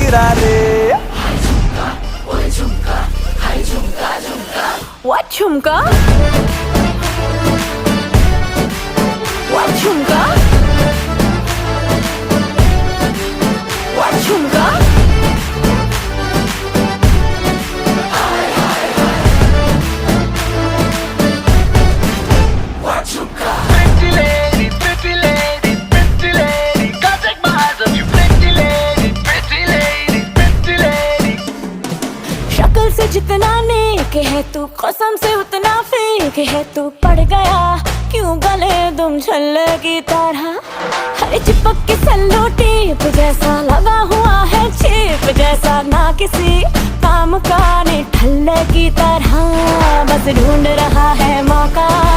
हीरा रे। What झुमका? What झुमका? What झुमका? Pretty lady, pretty lady, pretty lady, can't take my eyes off you. Pretty lady, pretty lady, pretty lady. शक्ल से जितना नेक है तू, कसम से उतना फेक है तू। पड़ गया क्यों गले तुम छल्ले की तरह, हर चिपक के सल्लो टेप जैसा लगा हुआ है चेप जैसा, ना किसी काम का ने ठल्ले की तरह। बस ढूंढ रहा है मौका